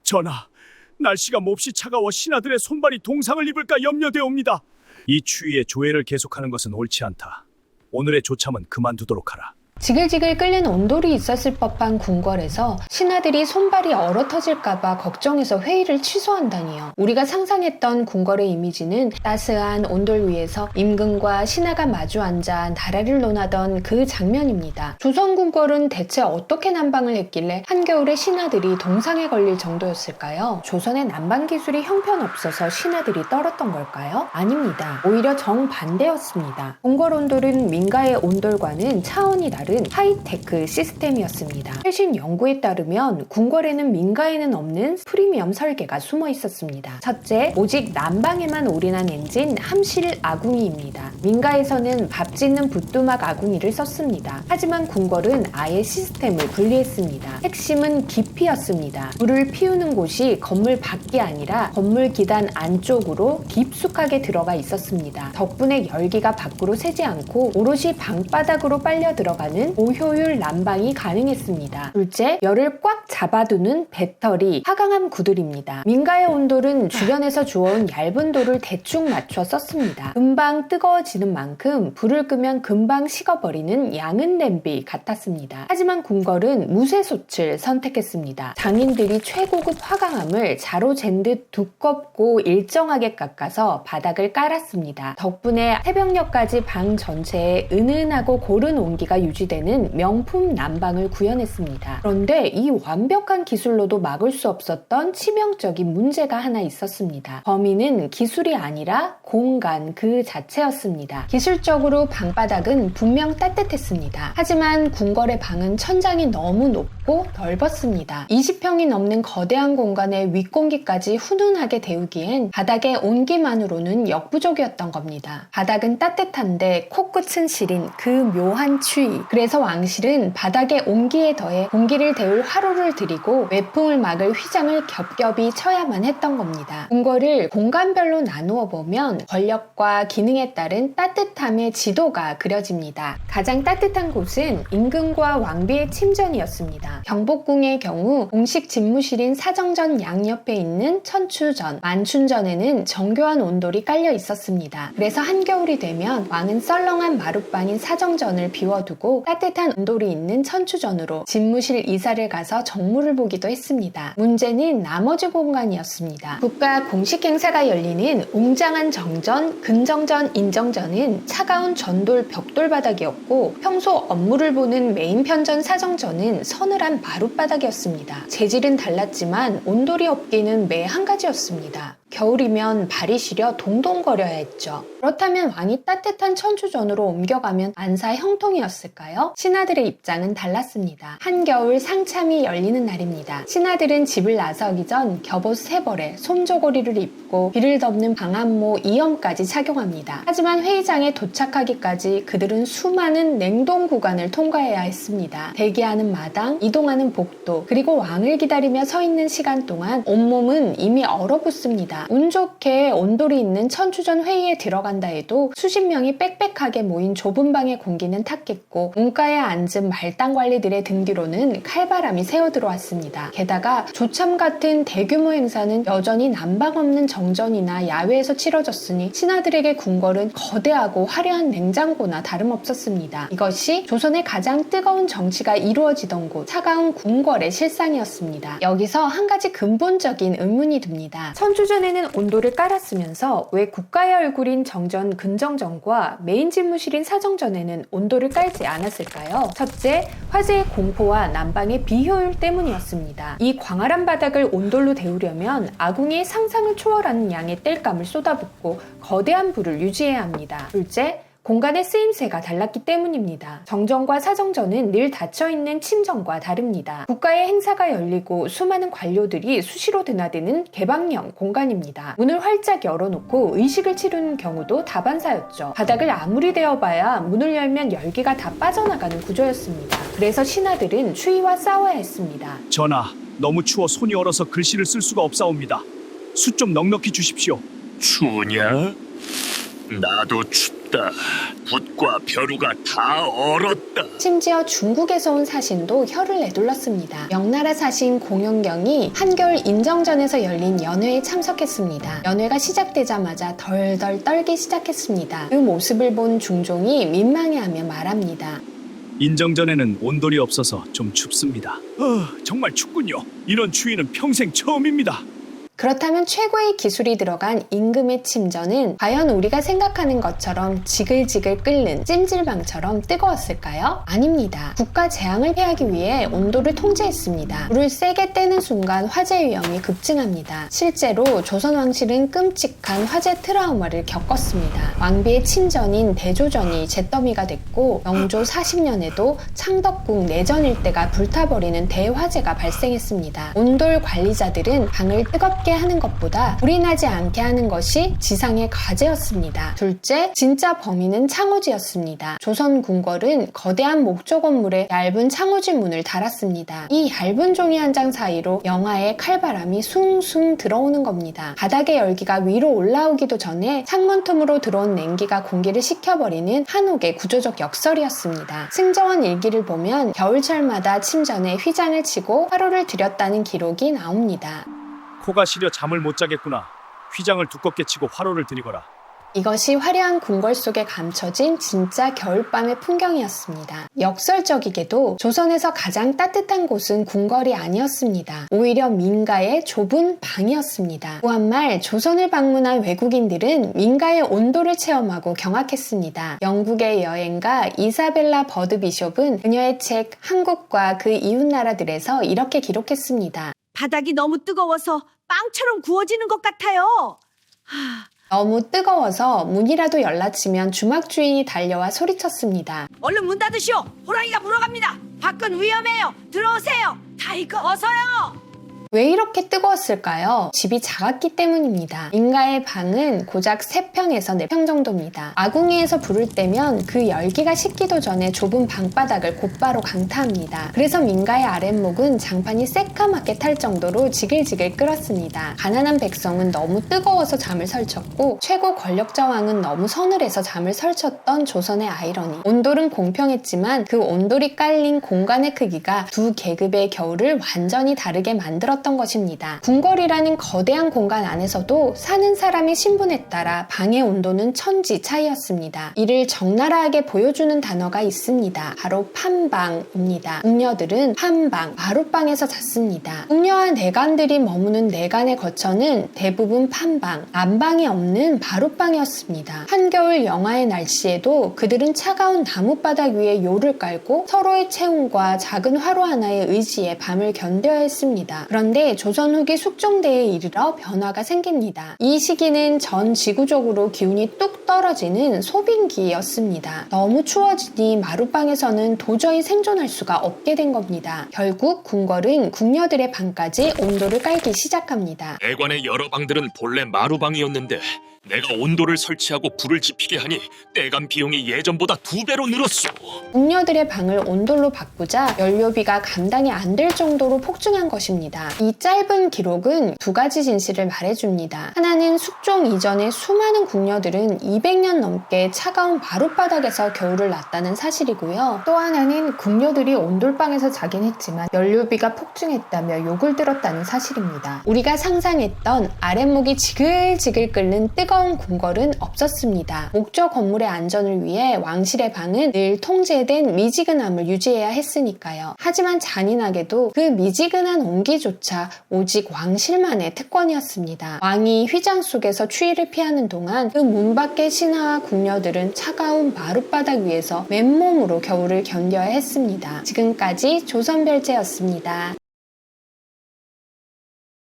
전하, 날씨가 몹시 차가워 신하들의 손발이 동상을 입을까 염려되옵니다. 이 추위에 조회를 계속하는 것은 옳지 않다. 오늘의 조참은 그만두도록 하라. 지글지글 끓는 온돌이 있었을 법한 궁궐에서 신하들이 손발이 얼어터질까봐 걱정해서 회의를 취소한다니요. 우리가 상상했던 궁궐의 이미지는 따스한 온돌 위에서 임금과 신하가 마주 앉아 나라를 논하던 그 장면입니다. 조선 궁궐은 대체 어떻게 난방을 했길래 한겨울에 신하들이 동상에 걸릴 정도였을까요? 조선의 난방 기술이 형편없어서 신하들이 떨었던 걸까요? 아닙니다. 오히려 정반대였습니다. 궁궐 온돌은 민가의 온돌과는 차원이 다른 하이테크 시스템이었습니다. 최신 연구에 따르면 궁궐에는 민가에는 없는 프리미엄 설계가 숨어 있었습니다. 첫째, 오직 난방에만 올인한 엔진 함실 아궁이입니다. 민가에서는 밥 짓는 부뚜막 아궁이를 썼습니다. 하지만 궁궐은 아예 시스템을 분리했습니다. 핵심은 깊이였습니다. 불을 피우는 곳이 건물 밖이 아니라 건물 기단 안쪽으로 깊숙하게 들어가 있었습니다. 덕분에 열기가 밖으로 새지 않고 오롯이 방바닥으로 빨려 들어가는 고효율 난방이 가능했습니다. 둘째, 열을 꽉 잡아두는 배터리, 하강암 구들입니다. 민가의 온돌은 주변에서 주워온 얇은 돌을 대충 맞춰 썼습니다. 금방 뜨거워지는 만큼 불을 끄면 금방 식어버리는 양은 냄비 같았습니다. 하지만 궁궐은 무쇠솥을 선택했습니다. 장인들이 최고급 화강암을 자로 잰 듯 두껍고 일정하게 깎아서 바닥을 깔았습니다. 덕분에 새벽녘까지 방 전체에 은은하고 고른 온기가 유지되는 명품 난방을 구현했습니다. 그런데 이 완벽한 기술로도 막을 수 없었던 치명적인 문제가 하나 있었습니다. 범인은 기술이 아니라 공간 그 자체였습니다. 기술적으로 방바닥은 분명 따뜻했습니다. 하지만 궁궐의 방은 천장이 너무 높고 넓었습니다. 20평이 넘는 거대한 공간에 윗공기까지 훈훈하게 데우기엔 바닥의 온기만으로는 역부족이었던 겁니다. 바닥은 따뜻한데 코끝은 시린 그 묘한 추위. 그래서 왕실은 바닥의 온기에 더해 공기를 데울 화로를 들이고 외풍을 막을 휘장을 겹겹이 쳐야만 했던 겁니다. 궁궐을 공간별로 나누어 보면 권력과 기능에 따른 따뜻함의 지도가 그려집니다. 가장 따뜻한 곳은 임금과 왕비의 침전이었습니다. 경복궁의 경우 공식 집무실인 사정전 양옆에 있는 천추전, 만춘전에는 정교한 온돌이 깔려 있었습니다. 그래서 한겨울이 되면 왕은 썰렁한 마룻방인 사정전을 비워두고 따뜻한 온돌이 있는 천추전으로 집무실 이사를 가서 정무를 보기도 했습니다. 문제는 나머지 공간이었습니다. 국가 공식 행사가 열리는 웅장한 정전, 근정전, 인정전은 차가운 전돌 벽돌 바닥이었고 평소 업무를 보는 메인 편전 사정전은 서늘한 마룻바닥이었습니다. 재질은 달랐지만 온돌이 없기는 매 한 가지였습니다. 겨울이면 발이 시려 동동거려야 했죠. 그렇다면 왕이 따뜻한 천추전으로 옮겨가면 안사 형통이었을까요? 신하들의 입장은 달랐습니다. 한겨울 상참이 열리는 날입니다. 신하들은 집을 나서기 전 겹옷 3벌에 솜저고리를 입고 비를 덮는 방한모 2엄까지 착용합니다. 하지만 회의장에 도착하기까지 그들은 수많은 냉동 구간을 통과해야 했습니다. 대기하는 마당, 이동하는 복도, 그리고 왕을 기다리며 서 있는 시간 동안 온몸은 이미 얼어붙습니다. 운 좋게 온돌이 있는 천추전 회의에 들어간다 해도 수십 명이 빽빽하게 모인 좁은 방의 공기는 탔겠고 문가에 앉은 말단 관리들의 등 뒤로는 칼바람이 새어들어왔습니다. 게다가 조참 같은 대규모 행사는 여전히 난방 없는 정전이나 야외에서 치러졌으니 신하들에게 궁궐은 거대하고 화려한 냉장고나 다름없었습니다. 이것이 조선의 가장 뜨거운 정치가 이루어지던 곳 차가운 궁궐의 실상이었습니다. 여기서 한 가지 근본적인 의문이 듭니다. 천추전에는 온돌을 깔았으면서 왜 국가의 얼굴인 정전 근정전과 메인 집무실인 사정전에는 온돌을 깔지 않았을까요? 첫째, 화재의 공포와 난방의 비효율 때문이었습니다. 이 광활한 바닥을 온돌로 데우려면 아궁이에 상상을 초월하는 양의 땔감을 쏟아붓고 거대한 불을 유지해야 합니다. 둘째, 공간의 쓰임새가 달랐기 때문입니다. 정전과 사정전은 늘 닫혀있는 침전과 다릅니다. 국가의 행사가 열리고 수많은 관료들이 수시로 드나드는 개방형 공간입니다. 문을 활짝 열어놓고 의식을 치르는 경우도 다반사였죠. 바닥을 아무리 데워봐야 문을 열면 열기가 다 빠져나가는 구조였습니다. 그래서 신하들은 추위와 싸워야 했습니다. 전하, 너무 추워 손이 얼어서 글씨를 쓸 수가 없사옵니다. 숯 좀 넉넉히 주십시오. 추우냐? 나도 춥다. 얼었다. 붓과 벼루가 다 얼었다. 심지어 중국에서 온 사신도 혀를 내둘렀습니다. 명나라 사신 공영경이 한겨울 인정전에서 열린 연회에 참석했습니다. 연회가 시작되자마자 덜덜 떨기 시작했습니다. 그 모습을 본 중종이 민망해하며 말합니다. 인정전에는 온돌이 없어서 좀 춥습니다. 정말 춥군요. 이런 추위는 평생 처음입니다. 그렇다면 최고의 기술이 들어간 임금의 침전은 과연 우리가 생각하는 것처럼 지글지글 끓는 찜질방처럼 뜨거웠을까요? 아닙니다. 국가 재앙을 피하기 위해 온도를 통제했습니다. 불을 세게 떼는 순간 화재 위험이 급증합니다. 실제로 조선 왕실은 끔찍한 화재 트라우마를 겪었습니다. 왕비의 친전인 대조전이 잿더미가 됐고 영조 40년에도 창덕궁 내전일대가 불타버리는 대화재가 발생했습니다. 온돌 관리자들은 방을 뜨겁게 하는 것보다 불이 나지 않게 하는 것이 지상의 과제였습니다. 둘째, 진짜 범인은 창호지였습니다. 조선 궁궐은 거대한 목조 건물에 얇은 창호지 문을 달았습니다. 이 얇은 종이 한 장 사이로 영하의 칼바람이 숭숭 들어오는 겁니다. 바닥의 열기가 위로 올라오기도 전에 창문 틈으로 들어온 냉기가 공기를 식혀버리는 한옥의 구조적 역설이었습니다. 승정원 일기를 보면 겨울철마다 침전에 휘장을 치고 화로를 들였다는 기록이 나옵니다. 코가 시려 잠을 못 자겠구나. 휘장을 두껍게 치고 화로를 들이거라. 이것이 화려한 궁궐 속에 감춰진 진짜 겨울밤의 풍경이었습니다. 역설적이게도 조선에서 가장 따뜻한 곳은 궁궐이 아니었습니다. 오히려 민가의 좁은 방이었습니다. 또한말 조선을 방문한 외국인들은 민가의 온도를 체험하고 경악했습니다. 영국의 여행가 이사벨라 버드 비숍은 그녀의 책 한국과 그 이웃나라들에서 이렇게 기록했습니다. 바닥이 너무 뜨거워서 빵처럼 구워지는 것 같아요. 너무 뜨거워서 문이라도 열라치면 주막 주인이 달려와 소리쳤습니다. 얼른 문 닫으시오. 호랑이가 물어갑니다. 밖은 위험해요. 들어오세요. 타이거 어서요. 왜 이렇게 뜨거웠을까요? 집이 작았기 때문입니다. 민가의 방은 고작 3평에서 4평 정도입니다. 아궁이에서 불을 떼면 그 열기가 식기도 전에 좁은 방바닥을 곧바로 강타합니다. 그래서 민가의 아랫목은 장판이 새까맣게 탈 정도로 지글지글 끓었습니다. 가난한 백성은 너무 뜨거워서 잠을 설쳤고 최고 권력자 왕은 너무 서늘해서 잠을 설쳤던 조선의 아이러니. 온돌은 공평했지만 그 온돌이 깔린 공간의 크기가 두 계급의 겨울을 완전히 다르게 만들었던 것입니다. 궁궐이라는 거대한 공간 안에서도 사는 사람의 신분에 따라 방의 온도는 천지 차이였습니다. 이를 적나라하게 보여주는 단어가 있습니다. 바로 판방입니다. 궁녀들은 판방, 마룻방에서 잤습니다. 궁녀와 내간들이 머무는 내간의 거처는 대부분 판방, 난방이 없는 마룻방이었습니다. 한겨울 영하의 날씨에도 그들은 차가운 나뭇바닥 위에 요를 깔고 서로의 체온과 작은 화로 하나의 의지에 밤을 견뎌야 했습니다. 그런데 조선 후기 숙종대에 이르러 변화가 생깁니다. 이 시기는 전 지구적으로 기온이 뚝 떨어지는 소빙기였습니다. 너무 추워지니 마룻방에서는 도저히 생존할 수가 없게 된 겁니다. 결국 궁궐은 궁녀들의 방까지 온도를 깔기 시작합니다. 대관의 여러 방들은 본래 마루방이었는데 내가 온도를 설치하고 불을 지피게 하니 떼간 비용이 예전보다 2배로 늘었소. 궁녀들의 방을 온돌로 바꾸자 연료비가 감당이 안 될 정도로 폭증한 것입니다. 이 짧은 기록은 두 가지 진실을 말해줍니다. 하나는 숙종 이전에 수많은 궁녀들은 200년 넘게 차가운 마룻바닥에서 겨울을 났다는 사실이고요. 또 하나는 궁녀들이 온돌방에서 자긴 했지만 연료비가 폭증했다며 욕을 들었다는 사실입니다. 우리가 상상했던 아랫목이 지글지글 끓는 뜨거운 궁궐은 없었습니다. 목조 건물의 안전을 위해 왕실의 방은 늘 통제된 미지근함을 유지해야 했으니까요. 하지만 잔인하게도 그 미지근한 온기조차 오직 왕실만의 특권이었습니다. 왕이 휘장 속에서 추위를 피하는 동안 그 문 밖의 신하와 궁녀들은 차가운 마룻바닥 위에서 맨몸으로 겨울을 견뎌야 했습니다. 지금까지 조선별제였습니다.